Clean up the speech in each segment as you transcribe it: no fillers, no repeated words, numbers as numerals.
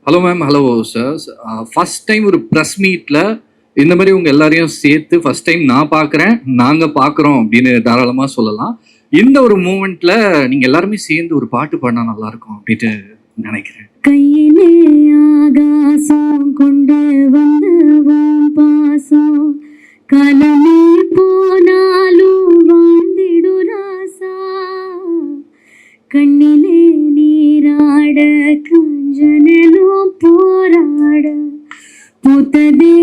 Hello ma'am, hello sir. First time ஒரு press மீட்டில் இந்த மாதிரி உங்கள் எல்லாரையும் சேர்த்து ஃபர்ஸ்ட் டைம் நான் பார்க்குறேன், நாங்கள் பார்க்குறோம் அப்படின்னு தாராளமாக சொல்லலாம். இந்த ஒரு மூமெண்ட்டில் நீங்கள் எல்லாருமே சேர்ந்து ஒரு பாட்டு பாடினா நல்லாயிருக்கும் அப்படின்ட்டு நினைக்கிறேன். கையிலே ஆகாசம் கொண்டு வந்தவும் பாசம் கலமே போனாலும் வாழ்ந்திடு ராசா கண்ணிலே நீராட கஞ்சனலும் போராட பூத்ததே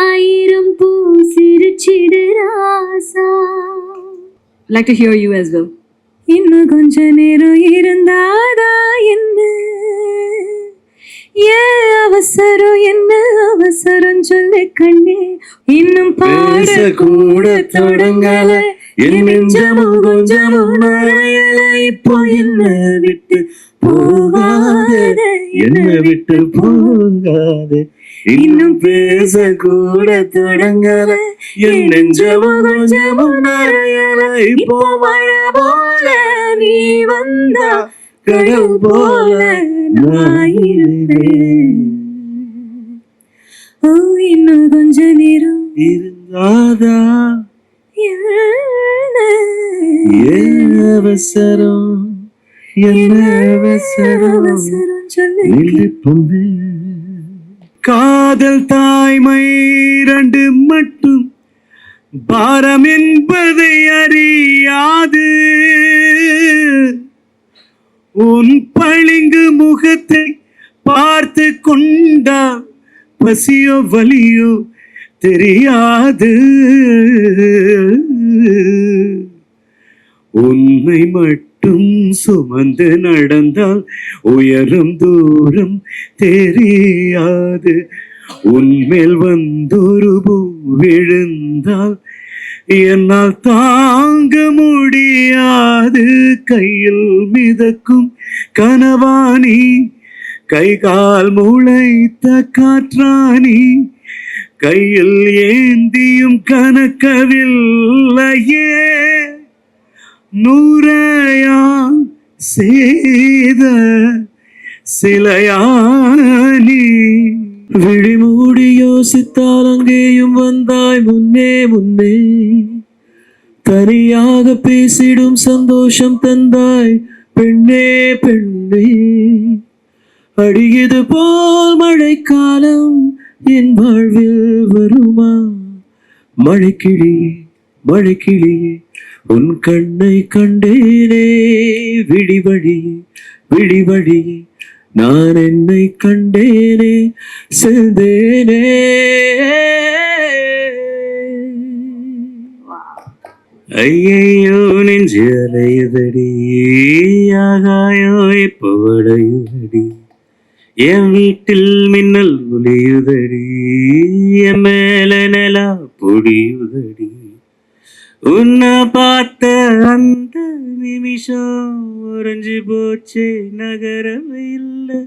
ஆயிரம் பூ சிரிச்சிடு ராசா. Like to hear you as well. இன்னும் கொஞ்ச நேரம் இருந்தாதா என்ன அவசரம் என்ன அவசரம் சொல்லு கண்ணே இன்னும் பாட கூட தொடங்கல என் நெஞ்சமும் கொஞ்சமும் மறையல இப்போ என்ன விட்டு போகாத என்ன விட்டு போகாத இன்னும் பேச கூட தொடங்கல என் நெஞ்சமும் கொஞ்சமும் மறையல இப்போ மழை போல நீ வந்தா கடல் போல நான் இருப்பேன். ஓ இன்னும் கொஞ்ச நேரம் இருந்தாதா ஏன் அவசரம் என்ன அவசரம் சொல்லு. காதல் தாய்மை இரண்டு மட்டும் பாரம் என்பதை அறியாது உன் பளிங்கு முகத்தை பார்த்து கொண்டா பசியோ வலியோ தெரியாது உன்னை மட்டும் சுமந்து நடந்தால் உயரம் தூரம் தெரியாது உன்மேல் வந்தொரு பூ விழுந்தால் என்னால் தாங்க முடியாது கையில் மிதக்கும் கனவாணி கை கால் முளைத்த காற்றாணி கையில் ஏந்தியும் கனக்கவில்லையே நூறையா செய்த சிலையானி விழிமூடி யோசித்தால் அங்கேயும் வந்தாய் முன்னே முன்னே தனியாக பேசிடும் சந்தோஷம் தந்தாய் பெண்ணே பெண்ணே அடியது போல் மழைக்காலம் என் வாழ்வில் வருமா மழைக்கிளியே மழைக்கிளியே உன் கண்ணை கண்டேனே விடிவழியே விடிவழியே நான் என்னை கண்டேனே செல்தேனே. ஐயையோ நெஞ்சு அலையுதடி ஆகாயோ இப்போ வளையுதடி என் வீட்டில் மின்னல் ஒளியுதடி என் மேல நிலா பொடியுதடி உன்னை பார்த்த அந்த நிமிஷம் உறைஞ்சு போச்சே நகரவே இல்லை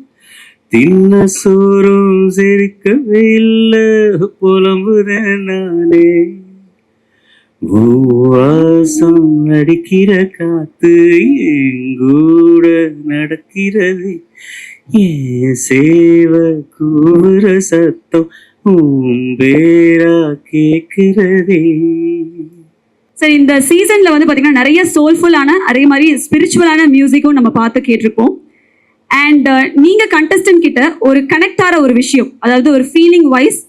தின்ன சோறும் சிரிக்கவே இல்லை புலம்புறேன் நானே வாசம் அடிக்கிற காத்து எங்கூட நடக்கிறது ஏன் சேவ கூற சத்தம் பேரா கேட்கிறதே. சரி, இந்த சீசன்ல வந்து பாத்தீங்கன்னா நிறைய சோல்ஃபுல்லான அதே மாதிரி ஸ்பிரிச்சுவலான மியூசிக்கும் நம்ம பார்த்து கேட்டிருக்கோம். அண்ட் நீங்க கண்டஸ்டன்ட் கிட்ட ஒரு கனெக்ட் ஆகிற ஒரு விஷயம், அதாவது ஒரு feeling wise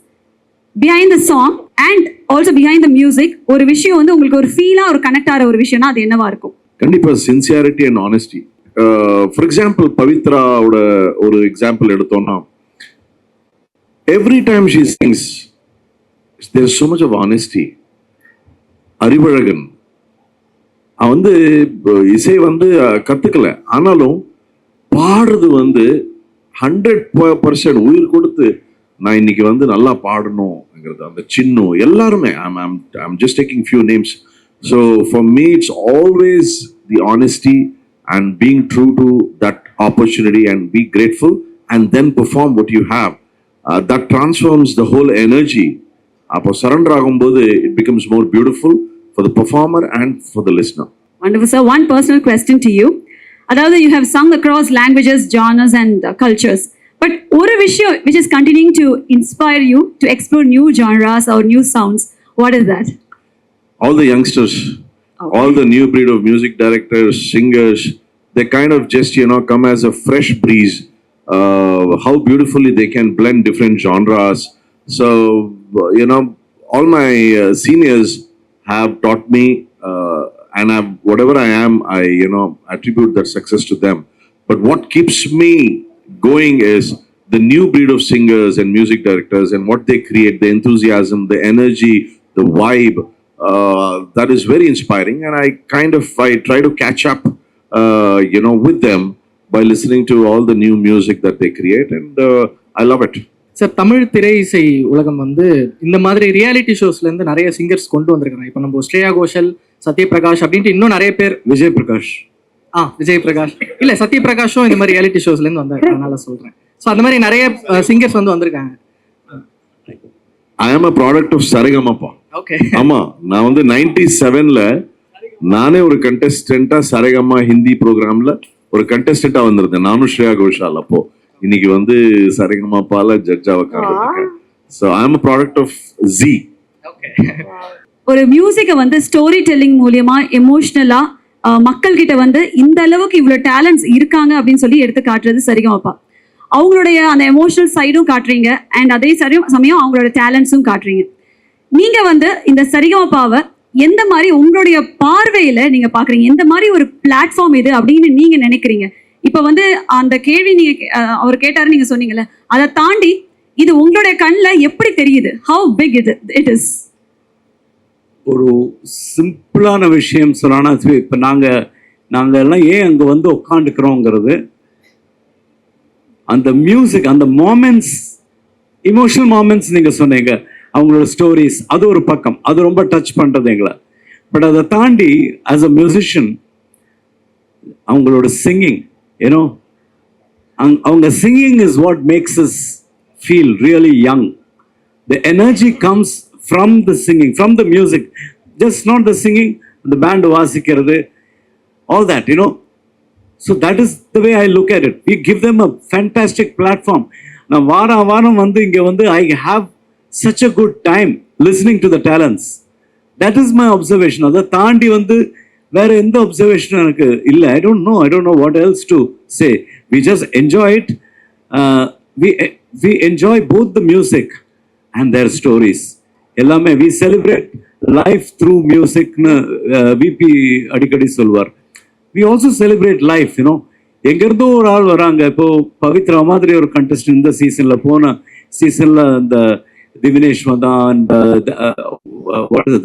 behind the song and also behind the music ஒரு விஷயம் வந்து உங்களுக்கு ஒரு ஃபீலா ஒரு கனெக்ட் ஆகிற ஒரு விஷயம்னா அது என்னவா இருக்கும்? கண்டிப்பா sincerity and honesty. For example பவித்ராவோட ஒரு எக்ஸாம்பிள் எடுத்தோம்னா every time she sings there is so much of honesty. Arivazhagan அவன் வந்து இசை வந்து கத்துக்கல, ஆனாலும் பாடுறது வந்து 100% உயிர் கொடுத்து நான் இன்னைக்கு வந்து நல்லா பாடணும்ங்கிறது. அந்த சின்ன எல்லாருமே I'm just taking few names. So for me it's always the honesty and being true to that opportunity and be grateful and then perform what you have. That transforms the whole energy. அப்போ surrender ஆகும்போது it becomes more beautiful for the performer and for the listener. Wonderful, sir. One personal question to you. அதாவது you have sung across languages, genres and cultures. But ஒரு விஷயம் which is continuing to inspire you to explore new genres or new sounds, what is that? All the youngsters, Okay. all the new breed of music directors, singers, they kind of just, come as a fresh breeze. How beautifully they can blend different genres. So, all my seniors have taught me, and whatever I am, I, attribute that success to them. But what keeps me going is the new breed of singers and music directors and what they create, the enthusiasm, the energy, the vibe. That is very inspiring, and I try to catch up, with them by listening to all the new music that they create, and I love it. Sir, Tamil திரை இசை உலகம் வந்து இந்த மாதிரி reality ஷோஸ்ல இருந்து நிறைய singers கொண்டு வந்திருக்காங்க. இப்போ நம்ம ஸ்ரேயா கோஷல், சத்யபிரகாஷ் அப்படின்ட்டு இன்னும் நிறைய பேர். விஜய் பிரகாஷ் இல்ல, சத்யபிரகாஷும் இந்த மாதிரி ரியாலிட்டி ஷோஸ்ல இருந்து வந்தாங்க, அதனால சொல்றேன். ஸோ அந்த மாதிரி நிறைய சிங்கர்ஸ் வந்து வந்திருக்காங்க. I am a product of Saregama-pa. Okay. ஆமா, நான் வந்து 97ல நானே ஒரு கண்டெஸ்டண்டா சரேகமா ஹிந்தி ப்ரோக்ராம்ல ஒரு கண்டெஸ்டண்டா வந்திருந்தேன், நானும் ஸ்ரேயா கோஷால். அப்போ இன்னைக்கு வந்து சரேகமாப்பால ஜட்ஜா உட்கார்ந்துருக்கேன். So I am a product of Z. ஒரு மியூசிக்கை வந்து ஸ்டோரி டெல்லிங் மூலியமா எமோஷ்னலா மக்கள் கிட்ட வந்து இந்த அளவுக்கு இவ்வளவு டேலண்ட்ஸ் இருக்காங்க அப்படின்னு சொல்லி எடுத்து காட்டுறது சரிகமாப்பா. அவங்களுடைய அந்த எமோஷனல் சைடும் காட்டுறீங்க, அண்ட் அதே சமயம் அவங்களோட டேலண்ட்ஸும் காட்டுறீங்க. நீங்க வந்து இந்த சரிகமாப்பாவை எந்த மாதிரி உங்களுடைய பார்வையில நீங்க பாக்குறீங்க? எந்த மாதிரி ஒரு பிளாட்ஃபார்ம் இது அப்படின்னு நீங்க நினைக்கிறீங்க? இப்ப வந்து அந்த கேள்வி நீங்க அவர் கேட்டாரு, நீங்க சொன்னீங்கல்ல, அதை தாண்டி இது உங்களுடைய கண்ணில் எப்படி தெரியுது? How big it is? ஒரு சிம்பிளான விஷயம் சொன்னா, இப்போ நாங்கள் எல்லாம் ஏன் அங்கே வந்து உட்காந்துக்கிறோங்கிறது, அந்த மியூசிக், அந்த மொமெண்ட்ஸ், இமோஷனல் மொமெண்ட்ஸ் நீங்கள் சொன்னீங்க, அவங்களோட ஸ்டோரிஸ், அது ஒரு பக்கம், அது ரொம்ப டச் பண்ணுறது எங்களை. பட் அதை தாண்டி ஆஸ் அ மியூசிஷியன் அவங்களோட சிங்கிங், ஏன்னோ அவங்க singing is what makes us feel really young. The energy comes from the singing, from the music, just not the singing, the band வாசிக்கிறது, all that, So that is the way I look at it. We give them a fantastic platform. நான் வாரம் வந்து இங்கே வந்து I have such a good time listening to the talents. That is my observation. அதை தாண்டி வந்து வேற எந்த observation எனக்கு இல்லை. I don't know what else to say. We just enjoy it. We enjoy both the music and their stories. எல்லாமே we celebrate life through music னு VP அடிக்கடி சொல்வார். We also celebrate life, எங்கிருந்தோ ஒரு ஆள் வராங்க. இப்போ பவித்ரா மாதிரி ஒரு கண்டஸ்டன்ட் இந்த சீசன்ல, போன சீசன்ல இந்த திவினேஷ் வந்தான்,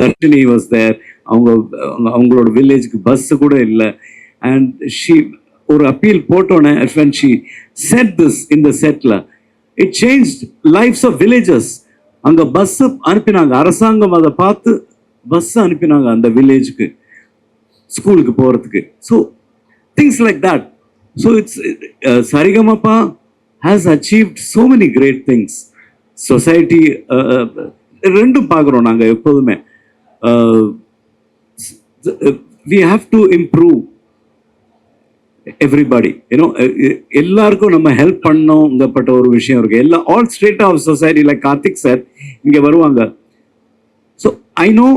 தர்ஷினி வாஸ் தேர். அவங்களோட வில்லேஜ்க்கு பஸ் கூட இல்லை. அண்ட் ஒரு அப்பீல் போட்டோன்னே, when she said this in the setல, it changed lives of villagers. அங்க பஸ் அனுப்பினாங்க, அரசாங்கம் அதை பார்த்து பஸ் அனுப்பினாங்க அந்த வில்லேஜுக்கு, ஸ்கூலுக்கு போறதுக்கு. So things like that. So it's Sarigamapa has achieved so many great things. Society ரெண்டும் பார்க்குறோம் நாங்கள் எப்போதுமே. we have to improve everybody, எல்லாருக்கும் நம்ம ஹெல்ப் பண்ணோங்கப்பட்ட ஒரு விஷயம் இருக்கு. All strata of society, like Karthik sir இங்கே வருவாங்க. ஸோ ஐ நோ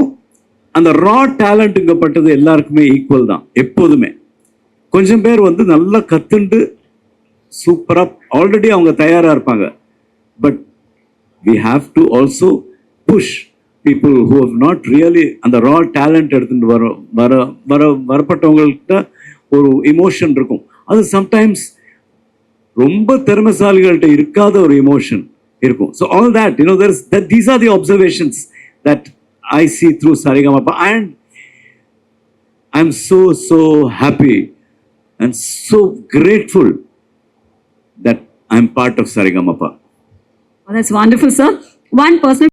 அந்த ரா டேலண்ட்டுங்கப்பட்டது எல்லாருக்குமே ஈக்குவல் தான் எப்போதுமே. கொஞ்சம் பேர் வந்து நல்லா கத்துண்டு சூப்பராக ஆல்ரெடி அவங்க தயாராக இருப்பாங்க. But we have to also push people who have not really அந்த ரா டேலண்ட் எடுத்துட்டு வரப்பட்டவங்கள்ட்ட ஒரு இமோஷன் இருக்கும். அது சம்டைம்ஸ் ரொம்ப திறமைசாலிகள்கிட்ட இருக்காத ஒரு இமோஷன் இருக்கும். So all that, these are the observations that I see through Saregama-pa, and I'm so happy and so grateful that I'm part of Saregama-pa. That's wonderful, sir. One personal